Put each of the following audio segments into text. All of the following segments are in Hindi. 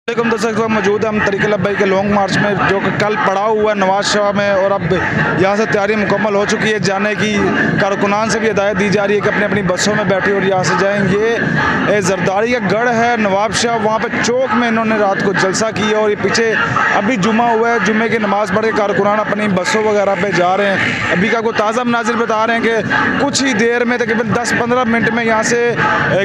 वालेकुम दर्शक, मौजूद है हम तरीक़े लब्बैक के लॉन्ग मार्च में, जो कि कल पड़ा हुआ है नवाज शाह में, और अब यहाँ से तैयारी मुकम्मल हो चुकी है। जाने की कारकुनान से भी हिदायत दी जा रही है कि अपनी अपनी बसों में बैठे और यहाँ से जाएंगे। जरदारी का गढ़ है नवाब शाह, वहाँ पे चौक में इन्होंने रात को जलसा किया और ये पीछे अभी जुमा हुआ है, जुमे की नमाज़ पढ़ के कारकुनान अपनी बसों वगैरह पर जा रहे हैं। अभी का कोई ताज़ा मनाजिर बता रहे हैं कि कुछ ही देर में तकरीबन 10-15 मिनट में यहाँ से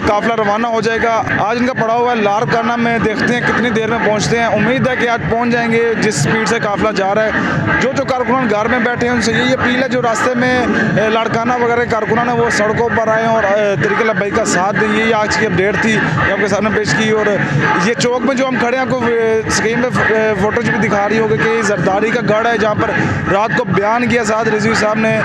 काफ़िला रवाना हो जाएगा। आज इनका पड़ा हुआ है लारकाना में, देखते हैं कितनी देर में पहुंचते हैं। उम्मीद है कि आज पहुंच जाएंगे जिस स्पीड से काफिला जा रहा है। जो कारकुनान घर में बैठे हैं उनसे यही अपील है, जो रास्ते में लाड़काना वगैरह कारकुनान है वो सड़कों पर आए और तरीक़े लब्बैक का साथ दें। यही आज की अपडेट थी जो आपके सामने पेश की। और ये चौक में जो हम खड़े हैं, आपको स्क्रीन पे फोटोज भी दिखा रही होगी कि जरदारी का गढ़ है, जहाँ पर रात को बयान किया साद रिजवी साहब ने।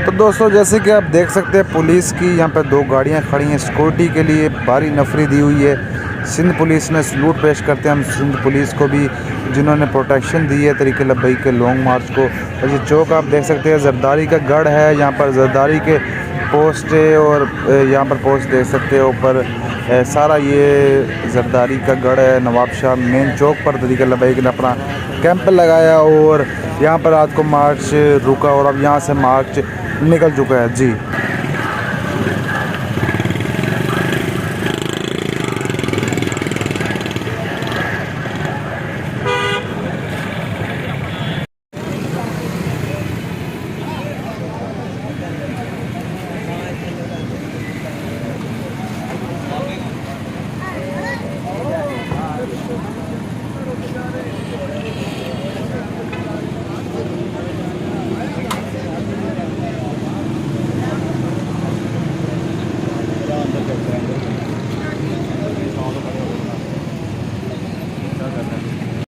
तो दोस्तों, जैसे कि आप देख सकते हैं, पुलिस की यहाँ पर 2 गाड़ियाँ खड़ी हैं सिक्योरिटी के लिए। भारी नफरी दी हुई है। सिंध पुलिस ने सलूट पेश करते हैं हम सिंध पुलिस को भी, जिन्होंने प्रोटेक्शन दी है तरीक़े लब्बैक के लॉन्ग मार्च को। और ये चौक आप देख सकते हैं जरदारी का गढ़ है, यहाँ पर जरदारी के पोस्ट है और यहाँ पर पोस्ट देख सकते हो ऊपर सारा ये जरदारी का गढ़ है। नवाब शाह मेन चौक पर तरीक़े लब्बैक ने अपना कैंप लगाया और यहाँ पर रात को मार्च रुका और अब यहाँ से मार्च निकल चुका है जी।